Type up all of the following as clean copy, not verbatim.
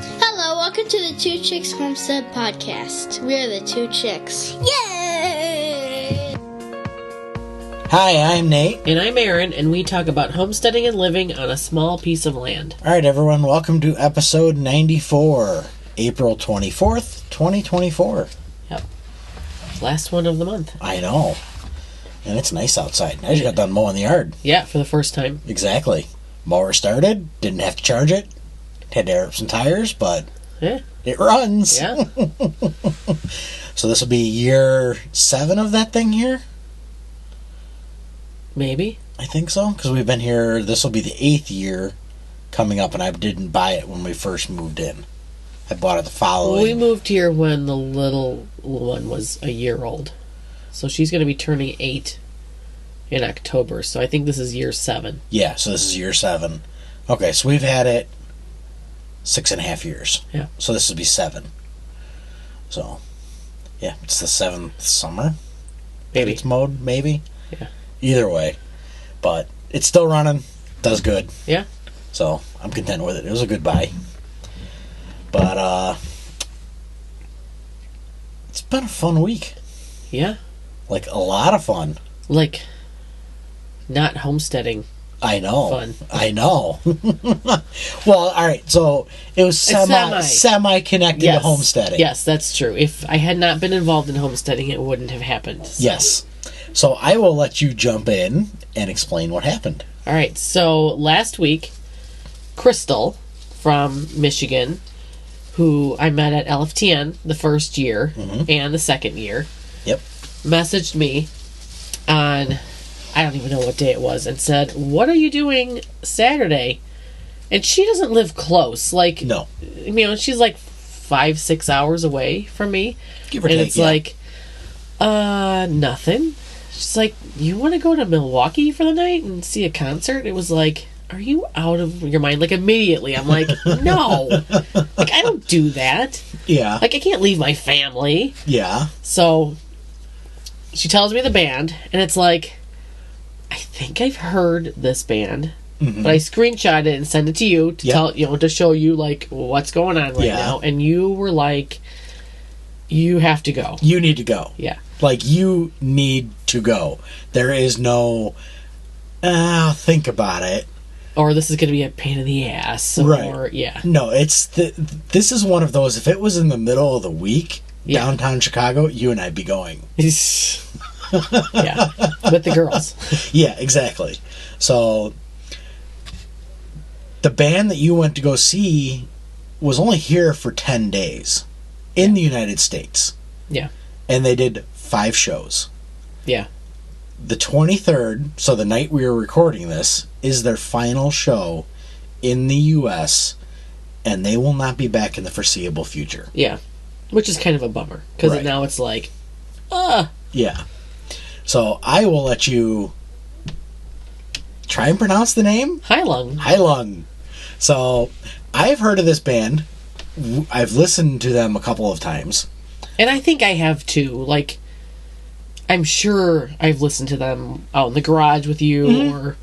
Hello, welcome to the Two Chicks Homestead podcast. We are the two chicks. Yay! Hi, I'm Nate. And I'm Aaron, and we talk about homesteading and living on a small piece of land. All right, everyone, welcome to episode 94, April 24th, 2024. Yep. Last one of the month. I know. And it's nice outside. I just got done mowing the yard. Yeah, for the first time. Exactly. Mower started, didn't have to charge it. Had to air up some tires, but it runs. Yeah. So this will be year 7 of that thing here? Maybe. I think so, because we've been here, this will be the 8th year coming up, and I didn't buy it when we first moved in. I bought it the following. We moved here when the little one was a year old. So she's going to be turning 8 in October. So I think this is year 7. Yeah, so this is year 7. Okay, so we've had it 6.5 years. Yeah. So this would be 7. So, yeah, it's the 7th summer. Maybe. It's mowed, maybe. Yeah. Either way. But it's still running. Does good. Yeah. So, I'm content with it. It was a good buy. But, it's been a fun week. Yeah. Like, a lot of fun. Like, not homesteading. I know. Fun. I know. Well, all right. So it was semi connected to homesteading. Yes, that's true. If I had not been involved in homesteading, it wouldn't have happened. So. Yes. So I will let you jump in and explain what happened. All right. So last week, Crystal from Michigan, who I met at LFTN the first year and the second year, messaged me on, I don't even know what day it was, and said, "What are you doing Saturday?" And she doesn't live close. Like, no. You know, she's like 5-6 hours away from me. Give or and take, it's like, nothing. She's like, "You want to go to Milwaukee for the night and see a concert?" It was like, are you out of your mind? Like, immediately, I'm like, no. Like, I don't do that. Yeah. Like, I can't leave my family. Yeah. So, she tells me the band, and it's like, I think I've heard this band, but I screenshot it and sent it to you to tell to show you like what's going on right now. And you were like, "You have to go. You need to go. Yeah, like you need to go. There is no. Think about it. Or this is going to be a pain in the ass. Or, right? No, it's this is one of those. If it was in the middle of the week, downtown Chicago, you and I'd be going. Yeah, with the girls. Yeah, exactly. So, the band that you went to go see was only here for 10 days in the United States. Yeah. And they did 5 shows. Yeah. The 23rd, so the night we were recording this, is their final show in the U.S., and they will not be back in the foreseeable future. Yeah. Which is kind of a bummer, because now it's like, Yeah. So I will let you try and pronounce the name. Heilung. Heilung. So I've heard of this band. I've listened to them a couple of times. And I think I have too. Like, I'm sure I've listened to them out in the garage with you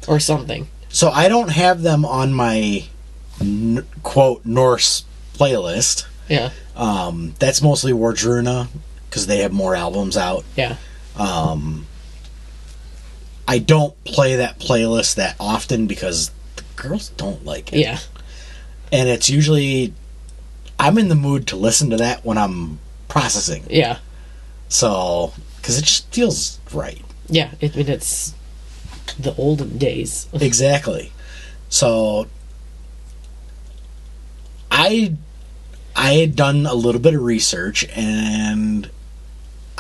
or something. So I don't have them on my quote Norse playlist. Yeah. That's mostly Wardruna because they have more albums out. Yeah. I don't play that playlist that often because the girls don't like it. Yeah. And it's usually, I'm in the mood to listen to that when I'm processing. Yeah. So, because it just feels right. Yeah. I mean, it's the olden days. Exactly. So, I had done a little bit of research and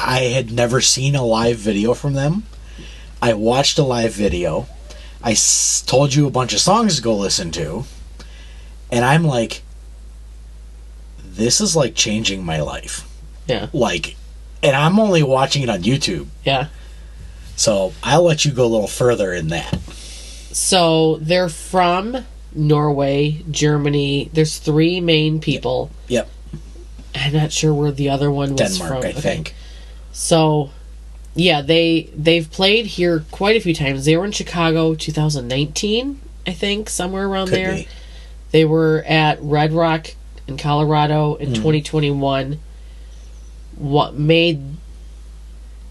I had never seen a live video from them. I watched a live video. I told you a bunch of songs to go listen to. And I'm like, this is like changing my life. Yeah. Like, and I'm only watching it on YouTube. Yeah. So I'll let you go a little further in that. So they're from Norway, Germany. There's 3 main people. Yep. I'm not sure where the other one was Denmark, from. I think. So, yeah, they've played here quite a few times. They were in Chicago 2019, I think, somewhere around Could there. be. They were at Red Rock in Colorado in 2021. What made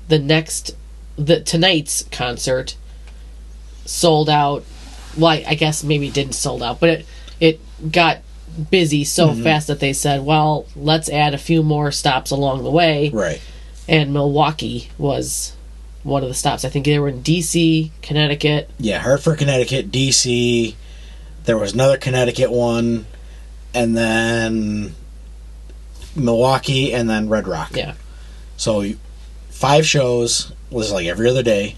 tonight's concert sold out? Well, I guess maybe it didn't sold out, but it got busy so fast that they said, well, let's add a few more stops along the way. Right. And Milwaukee was one of the stops. I think they were in D.C., Connecticut. Yeah, Hartford, Connecticut, D.C. There was another Connecticut one, and then Milwaukee, and then Red Rock. Yeah. So 5 shows was like every other day.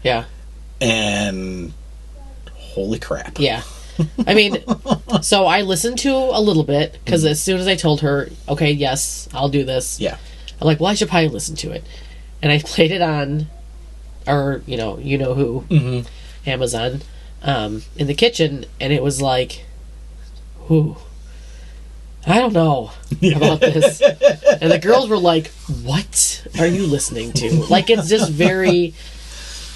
Yeah. And holy crap. Yeah. I mean, so I listened to a little bit, because as soon as I told her, okay, yes, I'll do this. Yeah. I'm like, well, I should probably listen to it. And I played it on, or, you know who, Amazon, in the kitchen, and it was like, whew, I don't know about this. And the girls were like, what are you listening to? Like, it's just very...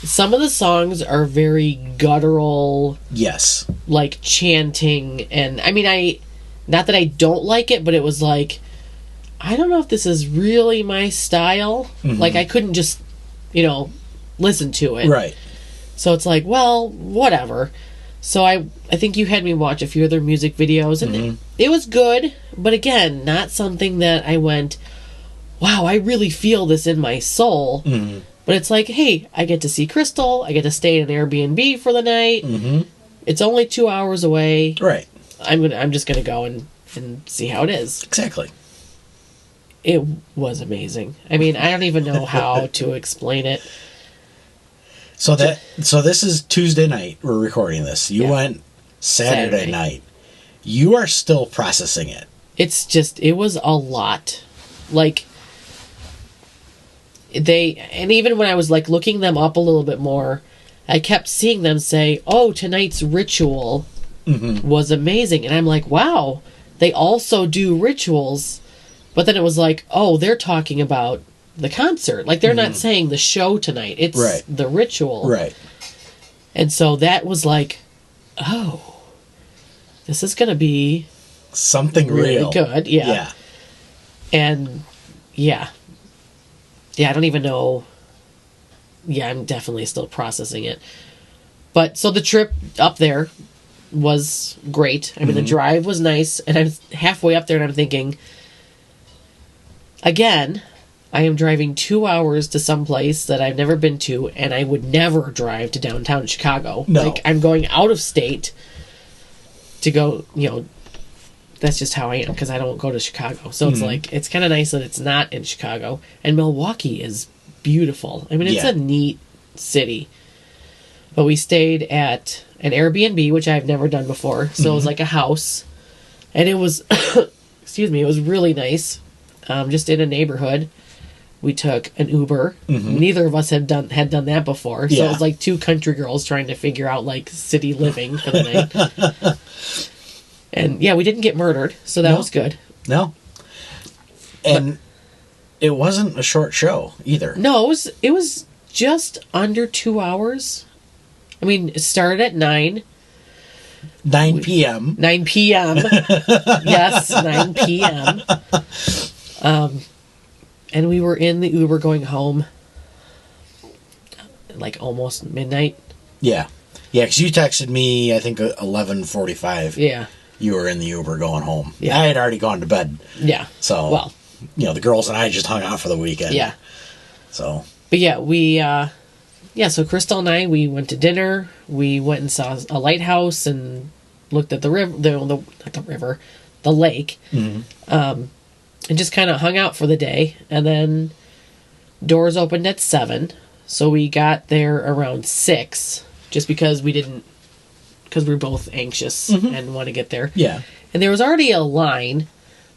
Some of the songs are very guttural. Yes. Like, chanting. And, I mean, not that I don't like it, but it was like, I don't know if this is really my style. Like, I couldn't just, listen to it. Right. So it's like, well, whatever. So I think you had me watch a few other music videos, and it was good, but again, not something that I went, wow, I really feel this in my soul. But it's like, hey, I get to see Crystal, I get to stay in an Airbnb for the night. It's only 2 hours away. Right. I'm just gonna go and see how it is. Exactly. It was amazing. I mean, I don't even know how to explain it. So this is Tuesday night. We're recording this. You went Saturday night. You are still processing it. It was a lot. Like, and even when I was like looking them up a little bit more, I kept seeing them say, oh, tonight's ritual was amazing. And I'm like, wow, they also do rituals. But then it was like, oh, they're talking about the concert. Like, they're not saying the show tonight. It's the ritual. Right. And so that was like, oh, this is going to be something really real. Good. Yeah. And yeah, I don't even know. Yeah, I'm definitely still processing it. But so the trip up there was great. I mean, the drive was nice, and I'm halfway up there and I'm thinking, again, I am driving 2 hours to some place that I've never been to, and I would never drive to downtown Chicago. No. Like, I'm going out of state to go, that's just how I am, because I don't go to Chicago. So it's like, it's kind of nice that it's not in Chicago. And Milwaukee is beautiful. I mean, it's a neat city. But we stayed at an Airbnb, which I've never done before. So it was like a house. And it was, excuse me, it was really nice. Just in a neighborhood. We took an Uber. Neither of us had done that before. So it was like 2 country girls trying to figure out like city living for the night. And yeah, we didn't get murdered, so that was good. No. And it wasn't a short show either. No, it was just under 2 hours. I mean, it started at 9. 9 p.m. 9 p.m. Yes, 9 p.m. And we were in the Uber going home like almost midnight. Yeah. Yeah, because you texted me, I think, 11:45. Yeah. You were in the Uber going home. Yeah. I had already gone to bed. Yeah. So, well, the girls and I just hung out for the weekend. Yeah. So. But yeah, so Crystal and I, we went to dinner. We went and saw a lighthouse and looked at the river, the lake. And just kind of hung out for the day. And then doors opened at 7. So we got there around 6, just because we were both anxious and want to get there. Yeah. And there was already a line,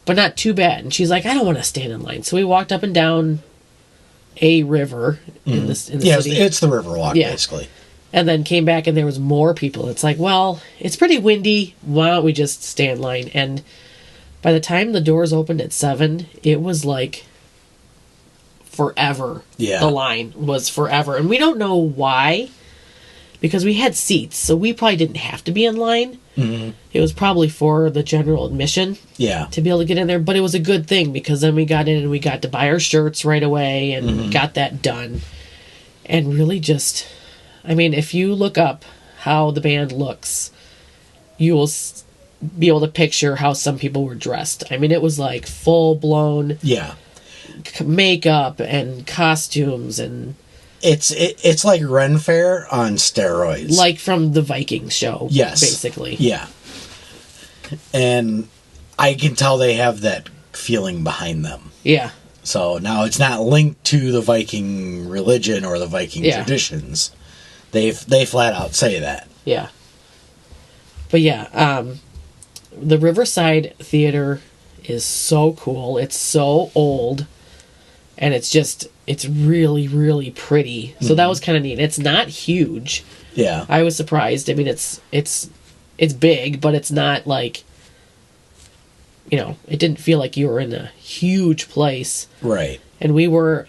but not too bad. And she's like, I don't want to stand in line. So we walked up and down a river in the city. It's the river walk, basically. And then came back and there was more people. It's like, well, it's pretty windy. Why don't we just stay in line? And by the time the doors opened at 7, it was like forever. Yeah. The line was forever. And we don't know why. because we had seats, so we probably didn't have to be in line. Mm-hmm. It was probably for the general admission. Yeah. To be able to get in there, but it was a good thing because then we got in and we got to buy our shirts right away and Mm-hmm. got that done. And really just, I mean, if you look up how the band looks, you will be able to picture how some people were dressed. I mean, it was like full-blown Yeah. makeup and costumes and... It's like Ren Fair on steroids. Like from the Vikings show, yes. basically. Yeah. And I can tell they have that feeling behind them. Yeah. So now it's not linked to the Viking religion or the Viking traditions. They flat out say that. Yeah. But yeah, the Riverside Theater is so cool. It's so old. And it's really, really pretty. So that was kind of neat. It's not huge. Yeah. I was surprised. I mean, it's big, but it's not like, you know, it didn't feel like you were in a huge place. Right. And we were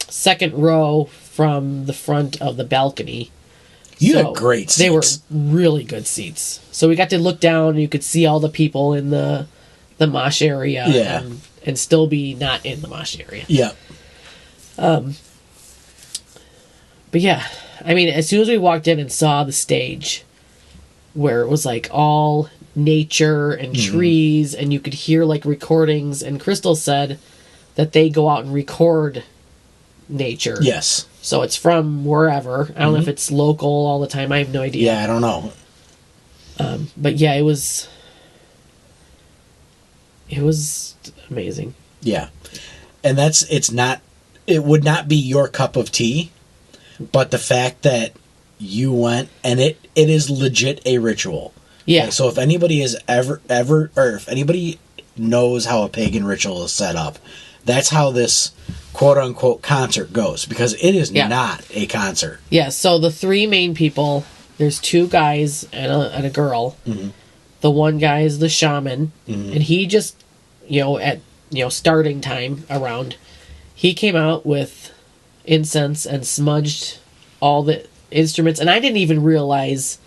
second row from the front of the balcony. You had great seats. They were really good seats. So we got to look down and you could see all the people in the mosh area. Yeah. And still be not in the mosh area. Yeah. But yeah, I mean, as soon as we walked in and saw the stage where it was like all nature and trees and you could hear like recordings, and Crystal said that they go out and record nature. Yes. So it's from wherever. I don't know if it's local all the time. I have no idea. Yeah, I don't know. But yeah, it was amazing. Yeah. And it would not be your cup of tea, but the fact that you went, and it is legit a ritual. Yeah. Okay, so if anybody is ever, or if anybody knows how a pagan ritual is set up, that's how this quote-unquote concert goes, because it is not a concert. Yeah, so the three main people, there's two guys and a girl. Mm-hmm. The one guy is the shaman, and he just, at starting time around, he came out with incense and smudged all the instruments, and I didn't even realize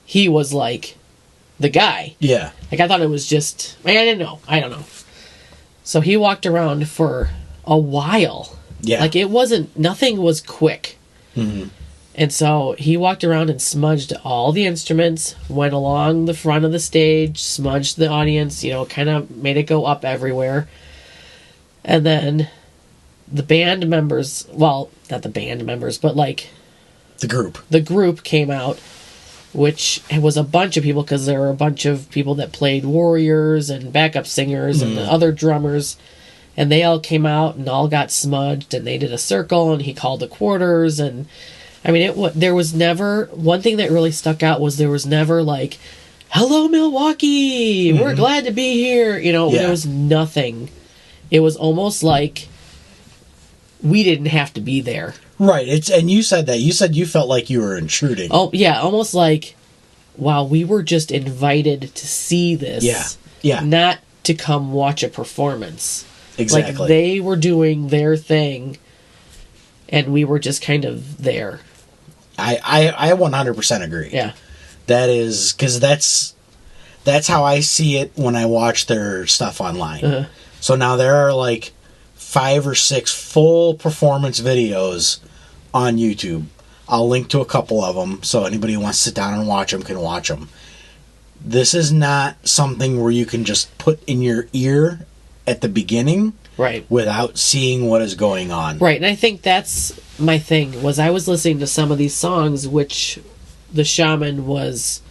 he was like the guy. Yeah. Like I thought it was just, I don't know. So he walked around for a while. Yeah. Like nothing was quick. Mm-hmm. And so he walked around and smudged all the instruments, went along the front of the stage, smudged the audience, kind of made it go up everywhere. And then the band members, well, not the band members, but like the group came out, which was a bunch of people, because there were a bunch of people that played warriors and backup singers and the other drummers. And they all came out and all got smudged, and they did a circle, and he called the quarters. And I mean, there was never, one thing that really stuck out was there was never like, hello Milwaukee, we're glad to be here. There was nothing. It was almost like we didn't have to be there. Right. And you said that. You said you felt like you were intruding. Oh, yeah. Almost like, wow, we were just invited to see this. Yeah. Yeah. Not to come watch a performance. Exactly. Like they were doing their thing and we were just kind of there. I 100% agree. Yeah. That is, because that's how I see it when I watch their stuff online. Uh-huh. So now there are like 5 or 6 full performance videos on YouTube. I'll link to a couple of them, so anybody who wants to sit down and watch them can watch them. This is not something where you can just put in your ear at the beginning, right, without seeing what is going on. Right, and I think that's my thing, was I was listening to some of these songs which the shaman was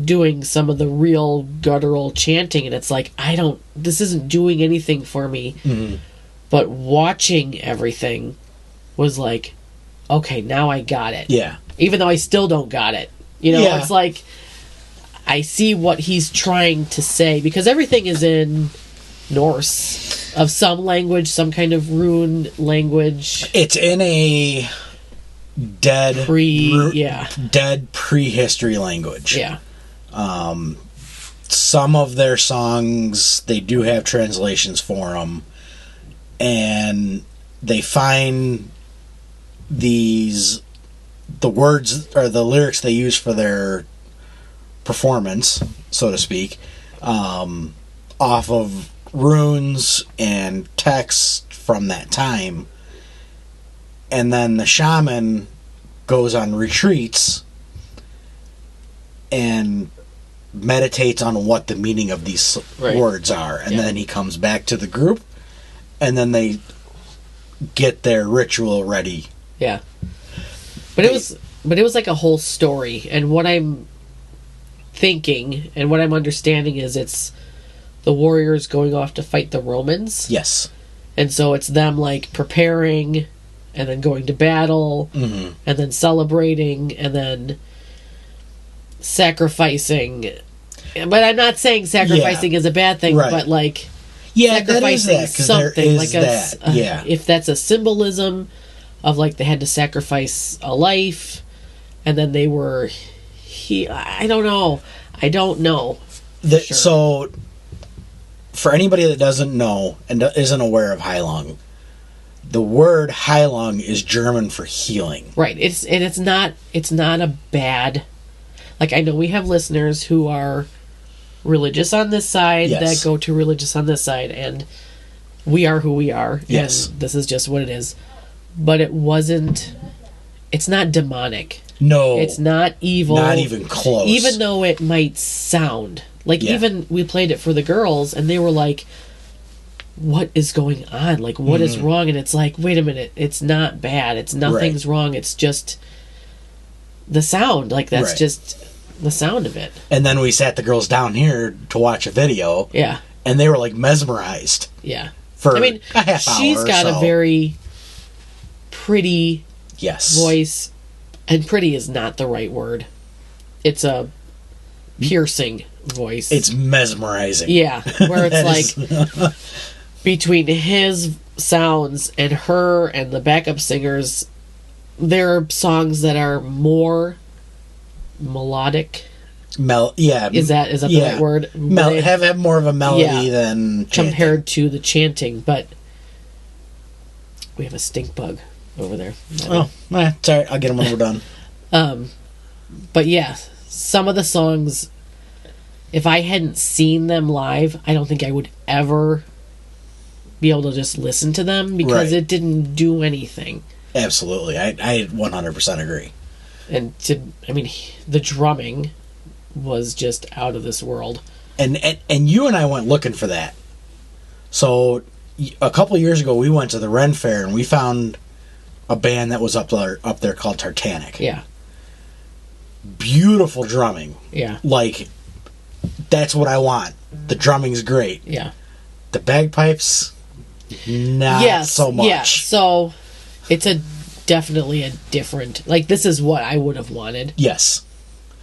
doing some of the real guttural chanting, and it's like, this isn't doing anything for me. Mm-hmm. But watching everything was like, okay, now I got it. Yeah. Even though I still don't got it. It's like, I see what he's trying to say, because everything is in Norse of some language, some kind of rune language. It's in a dead prehistory language. Yeah. Some of their songs, they do have translations for them, and they find these the words or the lyrics they use for their performance, so to speak, off of runes and texts from that time. And then the shaman goes on retreats and meditates on what the meaning of these words are. And then he comes back to the group, and then they get their ritual ready. Yeah. But it was like a whole story. And what I'm thinking and what I'm understanding is it's the warriors going off to fight the Romans. Yes. And so it's them like preparing and then going to battle and then celebrating and then sacrificing. But I'm not saying sacrificing is a bad thing, but like sacrificing something like if that's a symbolism of like they had to sacrifice a life and then they were I don't know. So for anybody that doesn't know and isn't aware of Heilung, the word Heilung is German for healing. Right. It's not a bad, like, I know we have listeners who are religious on this side that go to religious on this side, and we are who we are. Yes. And this is just what it is. But it's not demonic. No. It's not evil. Not even close. Even though it might sound. Like, even we played it for the girls, and they were like, what is going on? Like, what is wrong? And it's like, wait a minute, it's not bad. It's nothing's wrong. It's just the sound. Like, that's just the sound of it. And then we sat the girls down here to watch a video. Yeah. And they were, like, mesmerized. Yeah. For a half hour she's got a very pretty voice. And pretty is not the right word. It's a piercing voice. It's mesmerizing. Yeah. Where it's like... between his sounds and her and the backup singers, there are songs that are more melodic. Is that the right word? Have more of a melody than chanting. Compared to the chanting, but we have a stink bug over there. Oh, it's all right. I'll get them when we're done. But yeah, some of the songs, if I hadn't seen them live, I don't think I would ever be able to just listen to them because it didn't do anything. Absolutely. I 100% agree. And the drumming was just out of this world. And you and I went looking for that. So a couple of years ago we went to the Ren Fair and we found a band that was up there called Tartanic. Yeah. Beautiful drumming. Yeah. Like, that's what I want. The drumming's great. Yeah. The bagpipes, not so much. Yeah, so it's definitely a different... Like, this is what I would have wanted. Yes.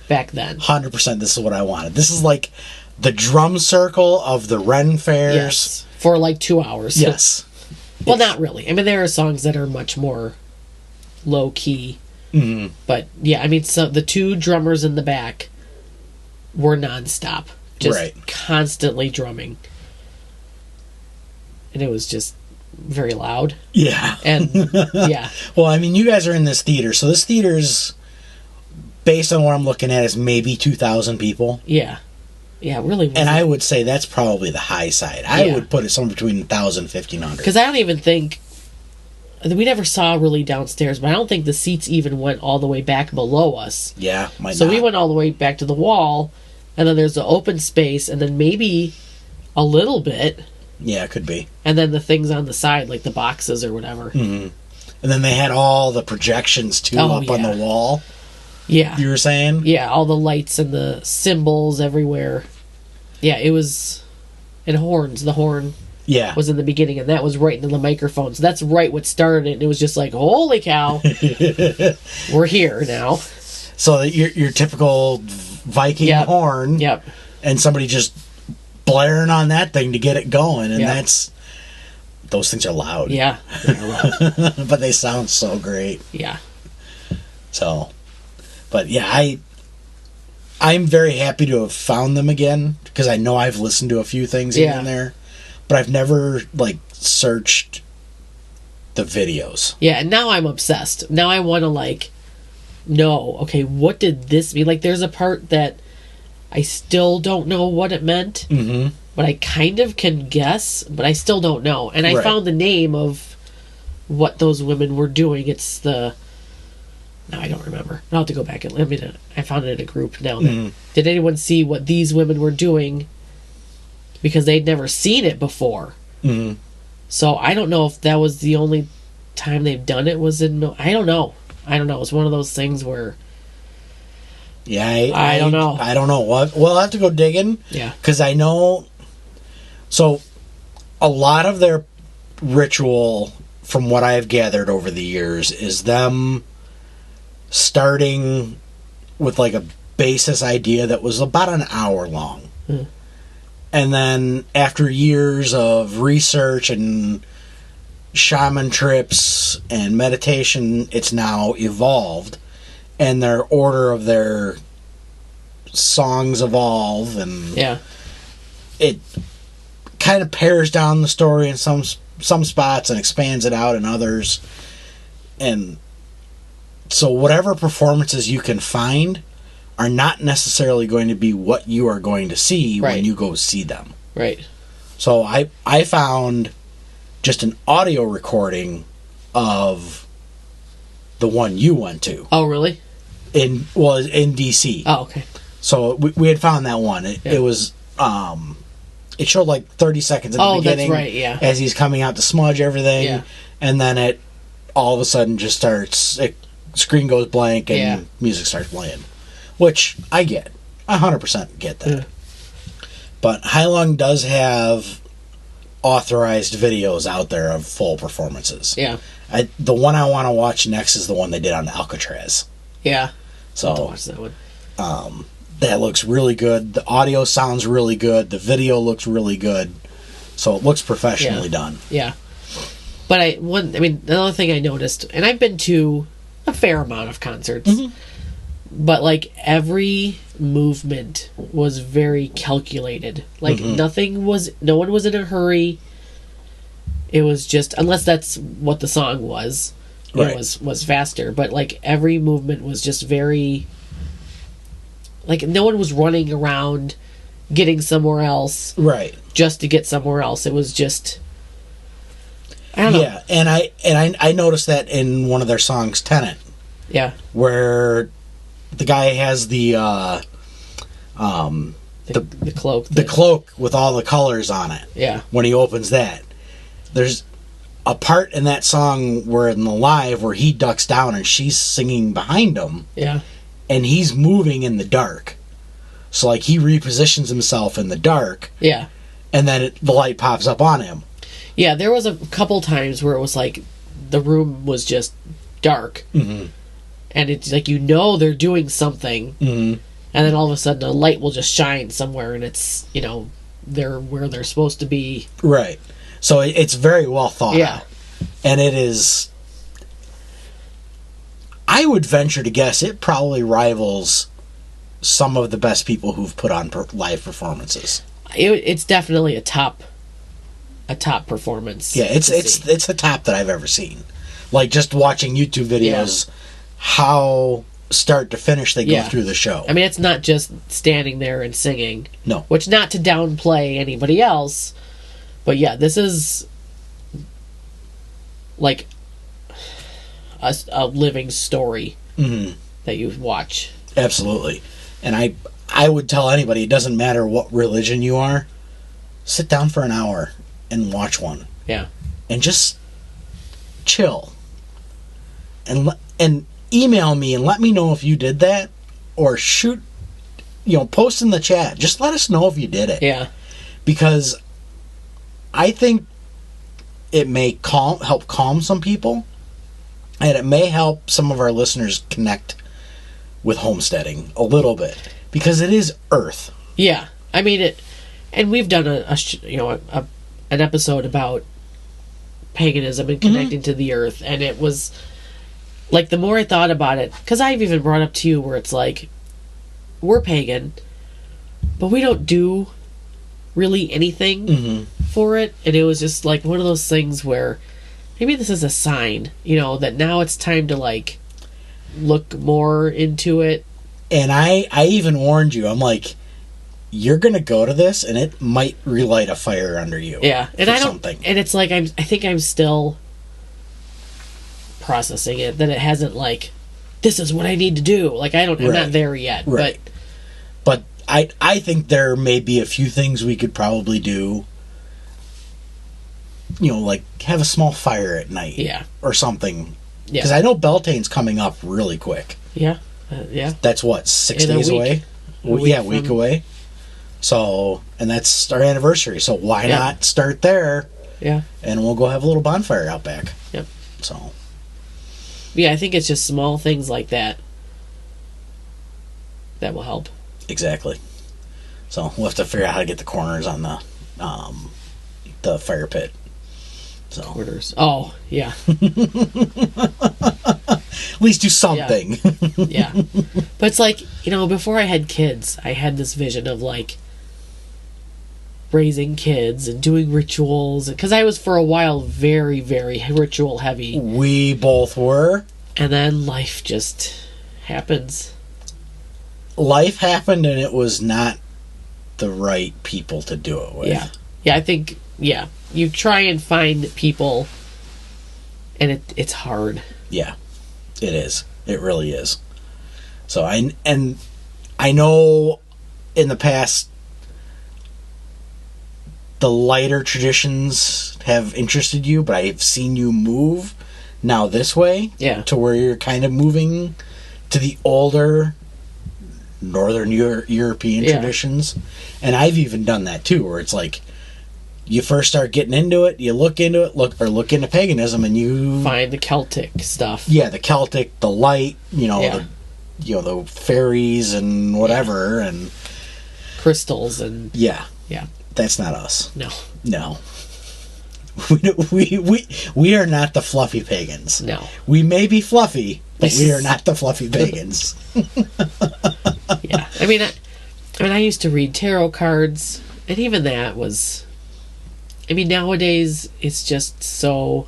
Back then. 100% this is what I wanted. This is like the drum circle of the Ren Fairs. Yes. For like 2 hours. Yes. Well, not really. I mean, there are songs that are much more low-key. Mm-hmm. But, yeah, so the two drummers in the back were nonstop. Just constantly drumming. And it was just very loud. Yeah. And, yeah. Well, you guys are in this theater. So this theater's, based on what I'm looking at, is maybe 2,000 people. Yeah. Yeah, it really was. And I would say that's probably the high side. I would put it somewhere between 1,000 and 1,500. Because I don't even think... We never saw really downstairs, but I don't think the seats even went all the way back below us. Yeah, might so not. We went all the way back to the wall, and then there's the open space, and then maybe a little bit. Yeah, it could be. And then the things on the side, like the boxes or whatever. Mm-hmm. And then they had all the projections, too, up on the wall. Yeah. You were saying? Yeah, all the lights and the symbols everywhere. Yeah, it was... And horns. The horn was in the beginning, and that was right into the microphone. So that's right what started it. And it was just like, holy cow. We're here now. So your typical Viking horn. Yep. And somebody just blaring on that thing to get it going. And that's... Those things are loud. Yeah. They're loud. But they sound so great. Yeah. So... But yeah, I'm very happy to have found them again, because I know I've listened to a few things here and there, but I've never searched the videos. Yeah, and now I'm obsessed. Now I want to know, okay, what did this mean? Like, there's a part that I still don't know what it meant, but I kind of can guess, but I still don't know. And I found the name of what those women were doing. It's the... No, I don't remember. I'll have to go back and... I found it in a group now. Did anyone see what these women were doing? Because they'd never seen it before. So I don't know if that was the only time they've done it was in... I don't know. It's one of those things where... Yeah, I don't know. I don't know what. Well, I'll have to go digging. Yeah. Because I know... So, a lot of their ritual, from what I've gathered over the years, is them starting with like a basis idea that was about an hour long. And then, after years of research and shaman trips and meditation, it's now evolved. And their order of their songs evolve, and it kind of pares down the story in some spots and expands it out in others. And so whatever performances you can find are not necessarily going to be what you are going to see when you go see them. Right. So I found just an audio recording of the one you went to. Oh, really? In DC. Oh, okay. So we had found that one. It was it showed like 30 seconds at the beginning. That's right, yeah. As he's coming out to smudge everything. Yeah. And then it all of a sudden just starts, screen goes blank and music starts playing. Which I get. I 100% get that. But Heilung does have authorized videos out there of full performances. Yeah. The one I want to watch next is the one they did on Alcatraz. Yeah. So I'll have to watch that one. That looks really good. The audio sounds really good. The video looks really good. So it looks professionally done. Yeah. But another thing I noticed, and I've been to a fair amount of concerts, but like every movement was very calculated. Like no one was in a hurry. It was just, unless that's what the song was, it was faster. But like every movement was just very, like no one was running around getting somewhere else, just to get somewhere else. It was just, I don't know. Yeah, and I noticed that in one of their songs, Tenet. Yeah. Where the guy has the cloak. The cloak with all the colors on it. Yeah. When he opens that. There's a part in that song where in the live where he ducks down and she's singing behind him. Yeah. And he's moving in the dark. So like he repositions himself in the dark. Yeah. And then the light pops up on him. Yeah, there was a couple times where it was like the room was just dark. And it's like, they're doing something. And then all of a sudden a light will just shine somewhere and it's, they're where they're supposed to be. Right. So it's very well thought out. And it is, I would venture to guess it probably rivals some of the best people who've put on live performances. It's definitely a top performance. Yeah, it's the top that I've ever seen. Like just watching YouTube videos, how start to finish they go through the show. I mean, it's not just standing there and singing. No. Which, not to downplay anybody else, but yeah, this is like a living story that you watch. Absolutely. And I would tell anybody, it doesn't matter what religion you are, sit down for an hour and watch one. Yeah. And just chill. And email me and let me know if you did that, or shoot, post in the chat. Just let us know if you did it. Yeah. Because I think it may help calm some people, and it may help some of our listeners connect with homesteading a little bit, because it is earth. Yeah. I mean, and we've done an episode about paganism and connecting to the earth, and it was like, the more I thought about it, because I've even brought up to you where it's like, we're pagan, but we don't do really anything for it, and it was just like one of those things where maybe this is a sign, that now it's time to like look more into it. And I even warned you. I'm like, you're gonna go to this, and it might relight a fire under you. Yeah, and I don't. Something. And it's like I think I'm still processing it. That it hasn't like, this is what I need to do. Like I'm not there yet. Right. But I think there may be a few things we could probably do. You know, like have a small fire at night. Yeah. Or something. Yeah. Because I know Beltane's coming up really quick. Yeah. Yeah. That's what, 6 days away? A week away. So, and that's our anniversary. So why not start there? Yeah. And we'll go have a little bonfire out back. Yep. So. Yeah, I think it's just small things like that that will help. Exactly. So we'll have to figure out how to get the corners on the fire pit. So. Quarters. Oh, yeah. At least do something. Yeah. But it's like, before I had kids, I had this vision of like raising kids and doing rituals. Because I was for a while very, very ritual heavy. We both were. And then life just happens. Life happened, and it was not the right people to do it with. Yeah. Yeah, I think, you try and find people, and it's hard. Yeah, it is. It really is. So I know in the past the lighter traditions have interested you, but I've seen you move now this way. Yeah. To where you're kind of moving to the older Northern European traditions. And I've even done that too, where it's like you first start getting into it, you look into it, look into paganism, and you find the Celtic stuff. Yeah, the Celtic, the light, the fairies and whatever, and crystals and yeah. That's not us. No. We are not the fluffy pagans. No. We may be fluffy, but we are not the fluffy pagans. Yeah. I mean, I used to read tarot cards, and even that was. I mean, nowadays it's just so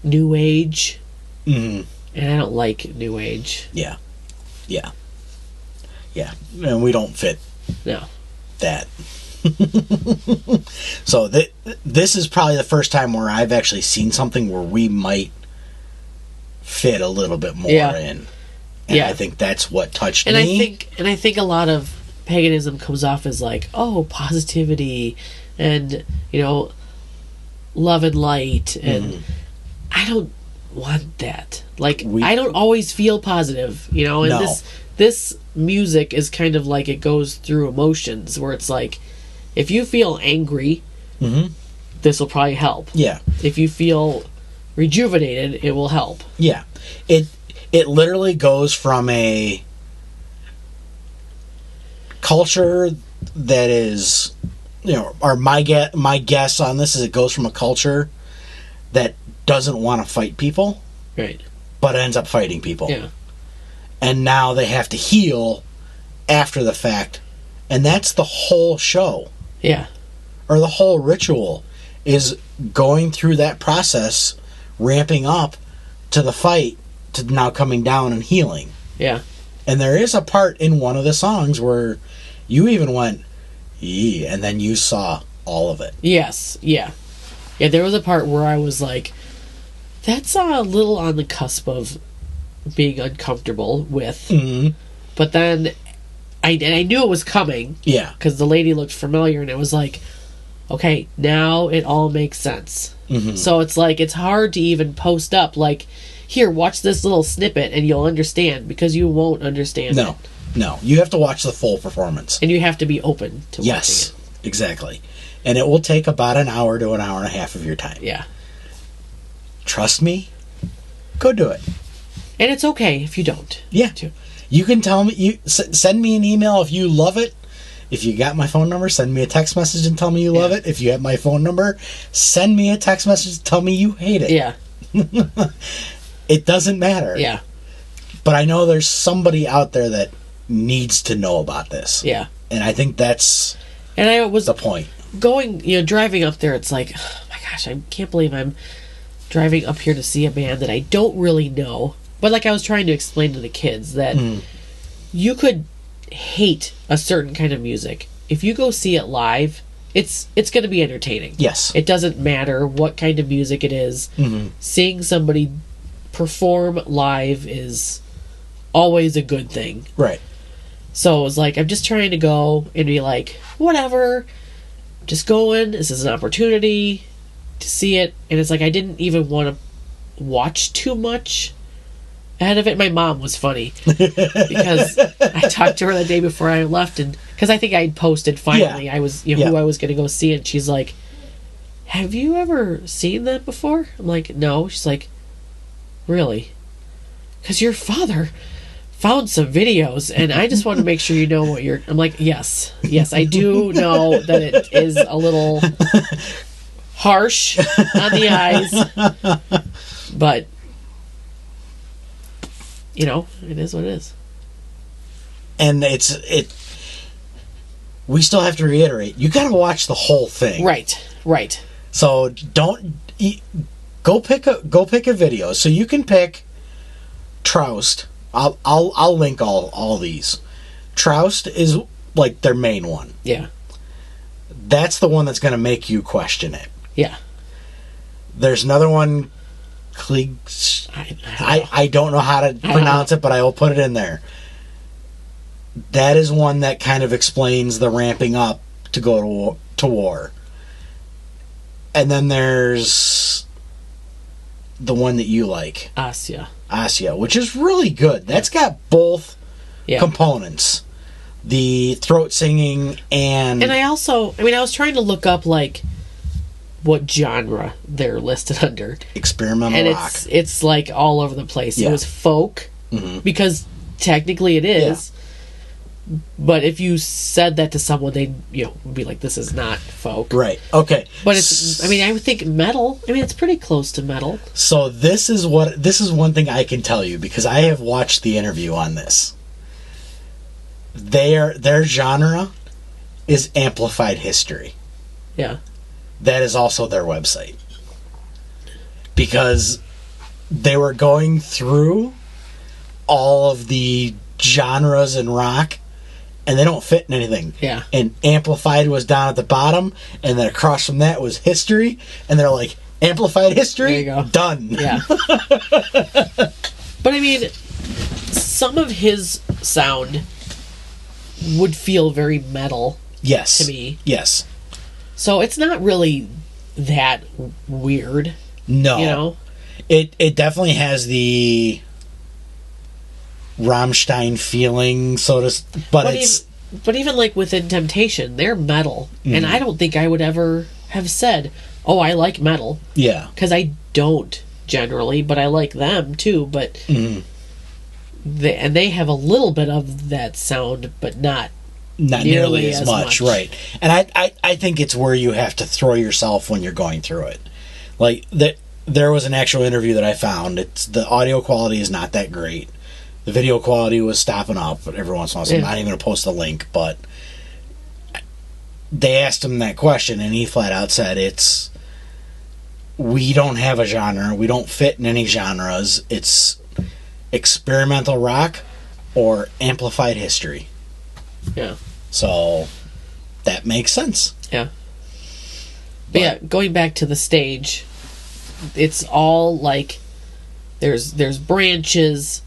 new age, and I don't like new age. Yeah, and we don't fit. No. That. So this is probably the first time where I've actually seen something where we might fit a little bit more in. And I think that's what touched me. I think a lot of paganism comes off as like, positivity and love and light, and I don't want that. Like I don't always feel positive, and No. this music is kind of like it goes through emotions, where it's like if you feel angry, this will probably help. Yeah. If you feel rejuvenated, it will help. Yeah. It literally goes from a culture that is, or my guess on this is it goes from a culture that doesn't want to fight people, right? But ends up fighting people. Yeah. And now they have to heal after the fact, and that's the whole show. Yeah. Or the whole ritual is going through that process, ramping up to the fight, to now coming down and healing. Yeah. And there is a part in one of the songs where you even went, "Yee," and then you saw all of it. Yes. Yeah. Yeah, there was a part where I was like, that's a little on the cusp of being uncomfortable with. Mm-hmm. But then I knew it was coming. Yeah. Because the lady looked familiar, and it was like, okay, now it all makes sense. Mm-hmm. So it's like, it's hard to even post up, like, here, watch this little snippet, and you'll understand, because you won't understand it. No. You have to watch the full performance. And you have to be open to watching it. Yes, exactly. And it will take about an hour to an hour and a half of your time. Yeah. Trust me, go do it. And it's okay if you don't. Yeah. You can tell me, send me an email if you love it. If you got my phone number, send me a text message and tell me you love it. If you have my phone number, send me a text message and tell me you hate it. Yeah. It doesn't matter. Yeah. But I know there's somebody out there that needs to know about this. Yeah. And I think that's the point. Driving up there, it's like, oh my gosh, I can't believe I'm driving up here to see a band that I don't really know. But like I was trying to explain to the kids that you could hate a certain kind of music. If you go see it live, it's going to be entertaining. Yes. It doesn't matter what kind of music it is. Seeing somebody perform live is always a good thing. Right. So it was like, I'm just trying to go and be like, whatever, just going. This is an opportunity to see it. And it's like, I didn't even want to watch too much ahead of it. My mom was funny because I talked to her the day before I left, and because I think I'd posted finally I was who I was going to go see, and she's like, have you ever seen that before? I'm like, no. She's like, really? Because your father found some videos, and I just want to make sure you know what you're... I'm like, yes, I do know that it is a little harsh on the eyes, but it is what it is. And we still have to reiterate, you gotta watch the whole thing. Right. So go pick a video. So you can pick Troust. I'll link all these. Troust is like their main one. Yeah. That's the one that's gonna make you question it. Yeah. There's another one, I don't know how to pronounce it, but I will put it in there. That is one that kind of explains the ramping up to go to war. And then there's the one that you like, Asya, which is really good. That's got both components, the throat singing and I was trying to look up like what genre they're listed under. Experimental rock. It's like all over the place. It was folk, because technically it is. Yeah. But if you said that to someone, they'd be like, "This is not folk." Right. Okay. But it's. I would think metal. It's pretty close to metal. So this is one thing I can tell you, because I have watched the interview on this. Their genre is amplified history. Yeah. That is also their website, because they were going through all of the genres in rock, and they don't fit in anything. Yeah. And amplified was down at the bottom, and then across from that was history, and they're like, amplified history? There you go. Done. Yeah. But some of his sound would feel very metal. Yes. To me. Yes. So it's not really that weird. No. It definitely has the Rammstein feeling, but even like within Temptation, they're metal, and I don't think I would ever have said, "Oh, I like metal." Yeah, because I don't generally, but I like them too. But they have a little bit of that sound, but not nearly as much, right? And I think it's where you have to throw yourself when you're going through it. Like there was an actual interview that I found. The audio quality is not that great. The video quality was stopping up, but every once in a while, so I'm not even going to post the link. But they asked him that question, and he flat out said, we don't have a genre. We don't fit in any genres. It's experimental rock or amplified history. Yeah. So that makes sense. Yeah. But yeah, going back to the stage, it's all like there's branches,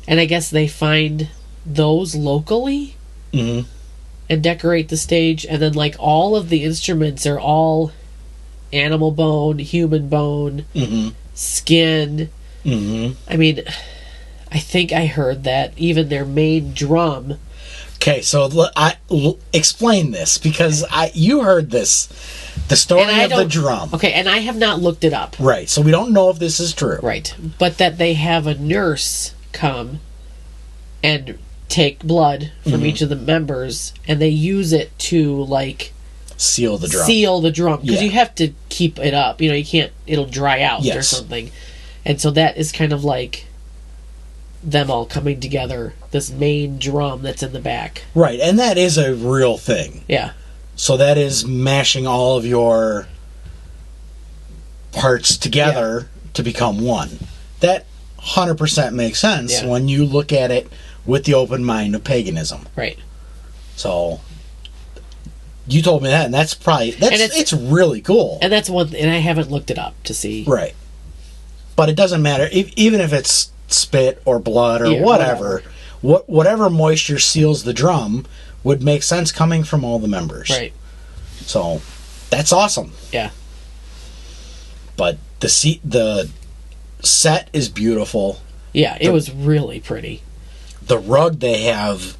and I guess they find those locally and decorate the stage, and then like all of the instruments are all animal bone, human bone, skin. I think I heard that even their main drum. Okay, so explain this, because you heard this, the story of the drum. Okay, and I have not looked it up. Right, so we don't know if this is true. Right, but that they have a nurse come and take blood from each of the members, and they use it to like seal the drum, because you have to keep it up. You can't. It'll dry out or something, and so that is kind of like them all coming together, this main drum that's in the back. Right, and that is a real thing. Yeah. So that is mashing all of your parts together to become one. That 100% makes sense when you look at it with the open mind of paganism. Right. So you told me that, and that's probably it's really cool. And that's one, and I haven't looked it up to see. Right. But it doesn't matter, even if it's spit or blood or whatever. Whatever moisture seals the drum would make sense coming from all the members. Right. So that's awesome. Yeah. But the set is beautiful. Yeah, it was really pretty. The rug they have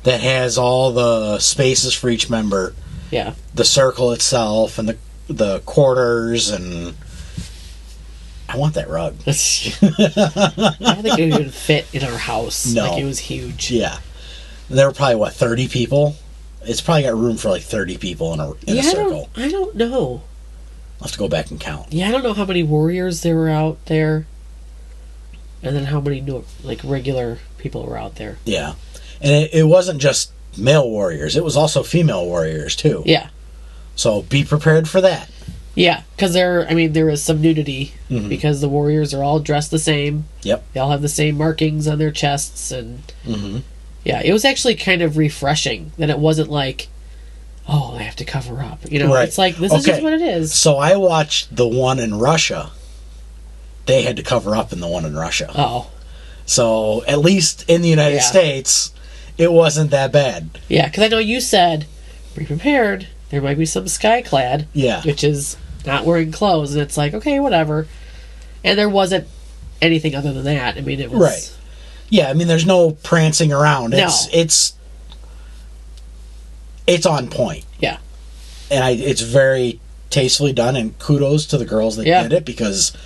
that has all the spaces for each member. Yeah. The circle itself and the quarters, and I want that rug. I don't think it would fit in our house. No. Like, it was huge. Yeah. There were probably, 30 people? It's probably got room for 30 people in a circle. I don't know. I'll have to go back and count. Yeah, I don't know how many warriors there were out there. And then how many regular people were out there. Yeah. And it wasn't just male warriors. It was also female warriors, too. Yeah. So be prepared for that. Yeah, because there is some nudity, because the warriors are all dressed the same. Yep. They all have the same markings on their chests, and yeah, it was actually kind of refreshing that it wasn't like, oh, they have to cover up. Right. It's like, this is just what it is. So I watched the one in Russia. They had to cover up in the one in Russia. Oh. So at least in the United States, it wasn't that bad. Yeah, because I know you said, be prepared. There might be some skyclad. Yeah. Which is not wearing clothes, and it's like, okay, whatever. And there wasn't anything other than that. I mean, it was... Right. Yeah, I mean, there's no prancing around. No. It's on point. Yeah. And it's very tastefully done, and kudos to the girls that did it, because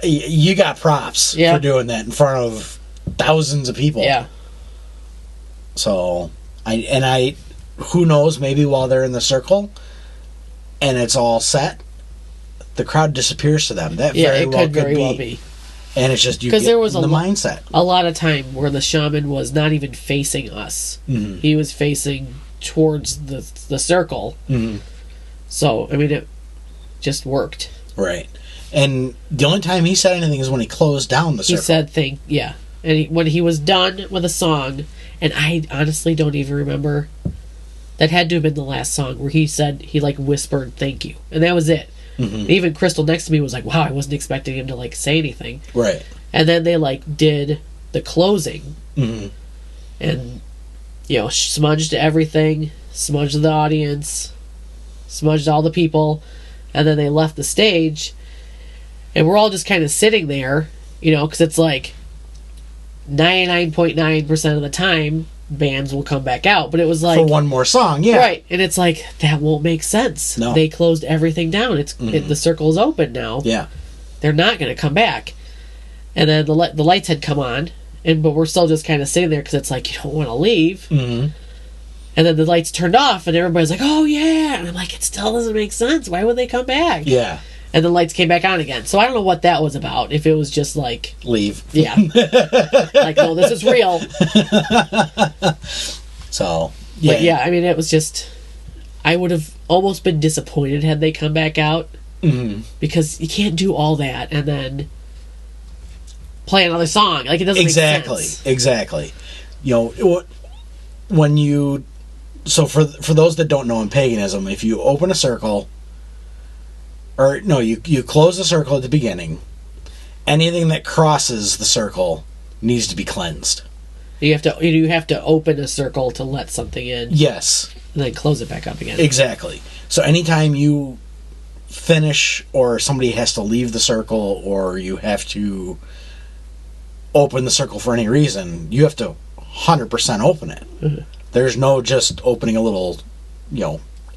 you got props for doing that in front of thousands of people. Yeah. So, who knows, maybe while they're in the circle and it's all set, the crowd disappears to them. That very well could be. And it's just, because there was the mindset. A lot of time where the shaman was not even facing us. Mm-hmm. He was facing towards the circle. Mm-hmm. So, I mean, it just worked. Right. And the only time he said anything is when he closed down the circle. He said and when he was done with a song, and I honestly don't even remember, that had to have been the last song, where he said, he whispered thank you, and that was it. Mm-hmm. Even Crystal next to me was like, wow, I wasn't expecting him to say anything. Right. And then they did the closing, and smudged everything, smudged the audience, smudged all the people, and then they left the stage, and we're all just kind of sitting there, because it's 99.9% of the time bands will come back out, but it was for one more song, right, and it's that won't make sense. No, they closed everything down. The circle's open now. Yeah, they're not going to come back. And then the lights had come on, but we're still just kind of sitting there, because it's you don't want to leave. Mm-hmm. And then the lights turned off, and everybody's like, oh yeah, and I'm like, it still doesn't make sense. Why would they come back? Yeah. And the lights came back on again. So I don't know what that was about. If it was just leave. Yeah. No, this is real. So, yeah. But yeah, I mean, it was just... I would have almost been disappointed had they come back out. Mm-hmm. Because you can't do all that and then play another song. It doesn't make sense. Exactly. When you... So for those that don't know, in paganism, if you open a circle... Or, no, you close the circle at the beginning. Anything that crosses the circle needs to be cleansed. You have to open a circle to let something in. Yes. And then close it back up again. Exactly. So anytime you finish, or somebody has to leave the circle, or you have to open the circle for any reason, you have to 100% open it. Mm-hmm. There's no just opening a little,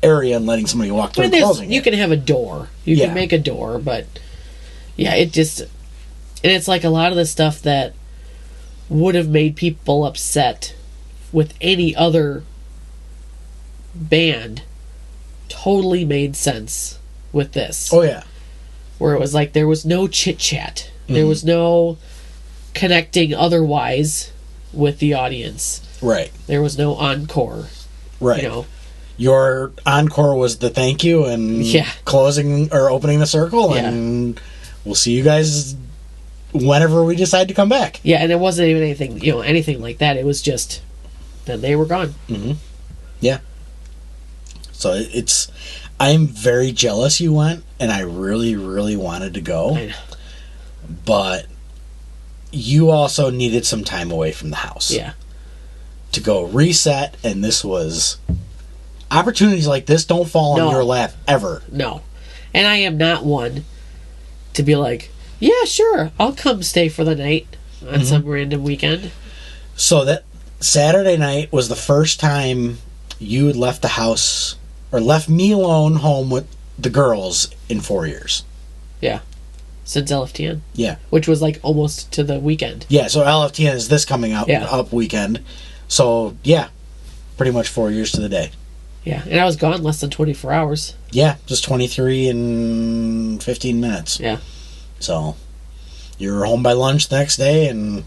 area and letting somebody walk through and closing it. You can have a door. You can make a door, but it just... And it's a lot of the stuff that would have made people upset with any other band totally made sense with this. Oh, yeah. Where it was there was no chit-chat. Mm-hmm. There was no connecting otherwise with the audience. Right. There was no encore. Right. Your encore was the thank you and closing or opening the circle, and we'll see you guys whenever we decide to come back. Yeah, and it wasn't even anything like that. It was just that they were gone. Mm-hmm. Yeah. So I'm very jealous you went, and I really, really wanted to go. I know. But you also needed some time away from the house. Yeah. To go reset, and this was... Opportunities like this don't fall on your lap ever. No. And I am not one to be like, yeah, sure, I'll come stay for the night on some random weekend. So that Saturday night was the first time you had left the house, or left me alone home with the girls in 4 years. Yeah. Since LFTN. Yeah. Which was like almost to the weekend. Yeah, so LFTN is this coming up weekend. So, yeah, pretty much 4 years to the day. Yeah, and I was gone less than 24 hours. Yeah, just 23 and 15 minutes. Yeah. So, you were home by lunch the next day, and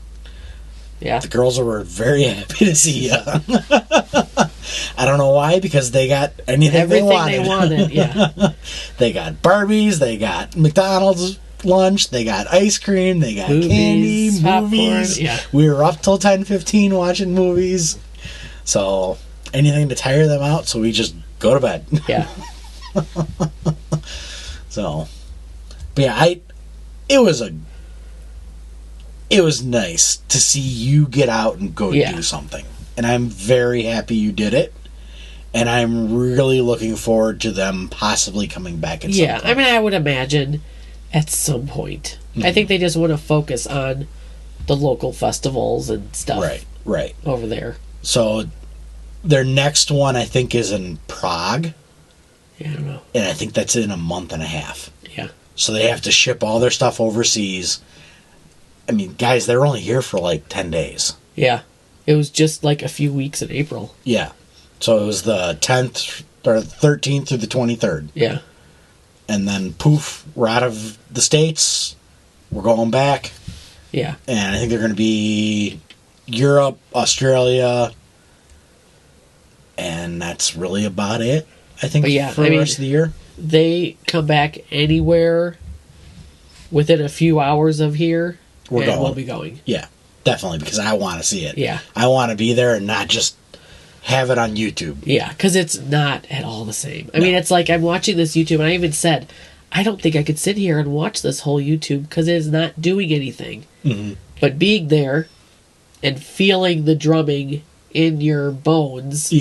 the girls were very happy to see you. I don't know why, because they got everything they wanted. Yeah. They got Barbies, they got McDonald's lunch, they got ice cream, they got candy, movies. Yeah. We were up till 10:15 watching movies. So, anything to tire them out, so we just go to bed. Yeah. So, but yeah, it was nice to see you get out and go do something. And I'm very happy you did it. And I'm really looking forward to them possibly coming back at some point. I mean, I would imagine at some point. Mm-hmm. I think they just want to focus on the local festivals and stuff. Right. Over there. So, their next one, I think, is in Prague. Yeah, I don't know. And I think that's in a month and a half. Yeah. So they have to ship all their stuff overseas. I mean, guys, they're only here for like 10 days. Yeah. It was just like a few weeks in April. Yeah. So it was the 10th or 13th through the 23rd. Yeah. And then poof, we're out of the States. We're going back. Yeah. And I think they're going to be Europe, Australia, and that's really about it, I think, for the rest of the year. They come back anywhere within a few hours of here, we'll be going. Yeah, definitely, because I want to see it. Yeah. I want to be there and not just have it on YouTube. Yeah, because it's not at all the same. I mean, it's like I'm watching this YouTube, and I even said, I don't think I could sit here and watch this whole YouTube because it is not doing anything. Mm-hmm. But being there and feeling the drumming in your bones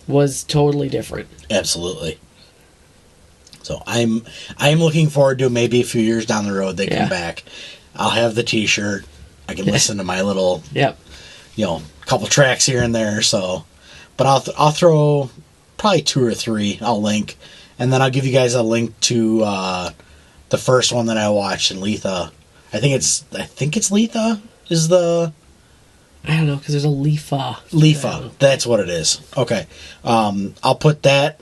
was totally different. Absolutely. So I'm looking forward to maybe a few years down the road they come back. I'll have the T-shirt. I can listen to my little, couple tracks here and there. So, but I'll throw probably 2 or 3. I'll link, and then I'll give you guys a link to the first one that I watched in Letha. I think it's Letha is the. I don't know, because there's a Lefa. Lefa, that's what it is. Okay. I'll put that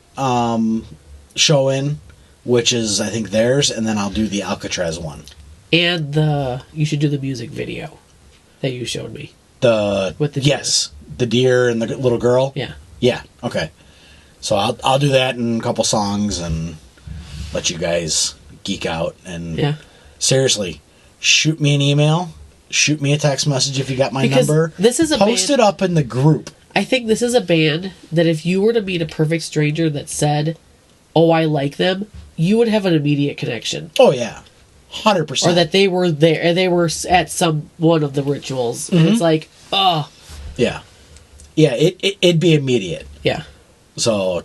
show in, which is, I think, theirs, and then I'll do the Alcatraz one. And you should do the music video that you showed me. With the deer. Yes, the deer and the little girl? Yeah. Yeah, okay. So I'll do that in a couple songs and let you guys geek out. And seriously, shoot me an email. Shoot me a text message if you got my number. This is Post it up in the group. I think this is a band that if you were to meet a perfect stranger that said, "Oh, I like them," you would have an immediate connection. Oh yeah, 100%. Or that they were there, they were at one of the rituals, and it's like, oh, yeah, it'd be immediate. Yeah. So,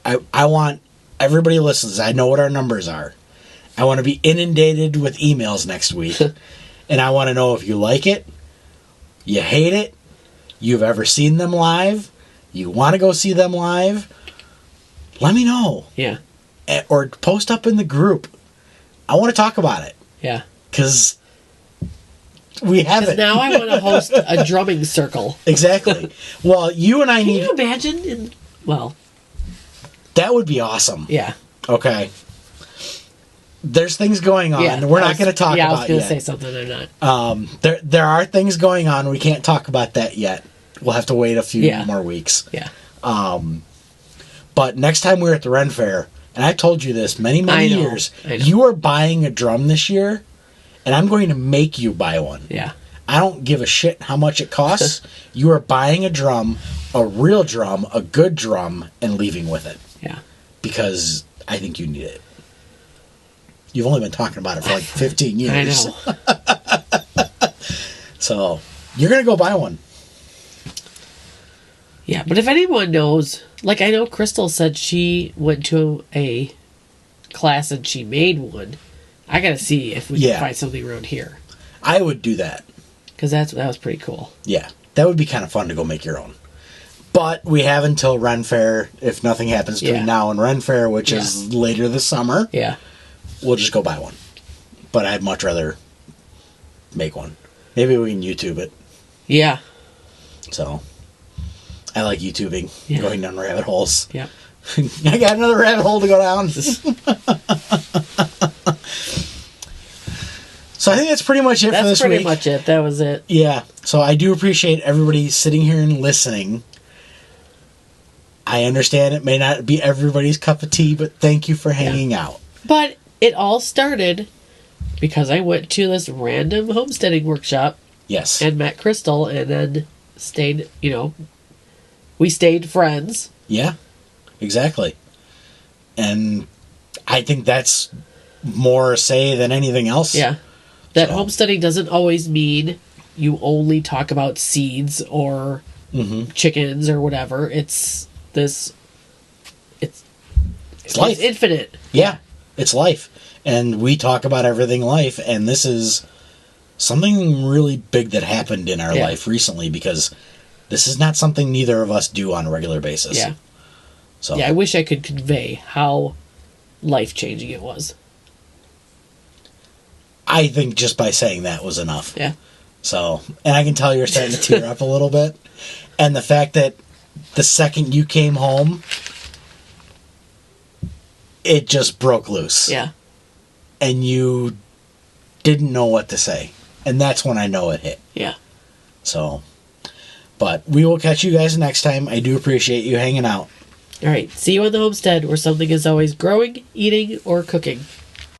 I want everybody listens. I know what our numbers are. I want to be inundated with emails next week. And I want to know if you like it, you hate it, you've ever seen them live, you want to go see them live, let me know. Yeah. Or post up in the group. I want to talk about it. Yeah. Because we haven't. Now I want to host a drumming circle. Exactly. Well, you and I need... Can you imagine? That would be awesome. Yeah. Okay. There's things going on. Yeah, we're not going to talk about yet. Yeah, I was going to say something. I'm not. There are things going on. We can't talk about that yet. We'll have to wait a few more weeks. Yeah. But next time we're at the Ren Fair, and I've told you this many years, you are buying a drum this year, and I'm going to make you buy one. Yeah. I don't give a shit how much it costs. You are buying a drum, a real drum, a good drum, and leaving with it. Yeah. Because I think you need it. You've only been talking about it for like 15 years. I know. So, you're going to go buy one. Yeah, but if anyone knows, like I know Crystal said she went to a class and she made one. I gotta see if we can find something around here. I would do that. Because that was pretty cool. Yeah, that would be kind of fun to go make your own. But we have until Ren Fair, if nothing happens between now and Ren Fair, which is later this summer. Yeah. We'll just go buy one. But I'd much rather make one. Maybe we can YouTube it. Yeah. So, I like YouTubing, going down rabbit holes. Yeah. I got another rabbit hole to go down. So I think that's pretty much it for this week. That's pretty much it. That was it. Yeah. So I do appreciate everybody sitting here and listening. I understand it may not be everybody's cup of tea, but thank you for hanging out. But it all started because I went to this random homesteading workshop. Yes. And met Crystal and then stayed, we stayed friends. Yeah, exactly. And I think that's more a say than anything else. Yeah. That homesteading doesn't always mean you only talk about seeds or chickens or whatever. It's life. It's infinite. Yeah, it's life. And we talk about everything life, and this is something really big that happened in our life recently, because this is not something neither of us do on a regular basis. Yeah. So yeah, I wish I could convey how life-changing it was. I think just by saying that was enough. Yeah. So, and I can tell you're starting to tear up a little bit. And the fact that the second you came home, it just broke loose. Yeah. And you didn't know what to say. And that's when I know it hit. Yeah. So, but we will catch you guys next time. I do appreciate you hanging out. All right. See you on the homestead, where something is always growing, eating, or cooking.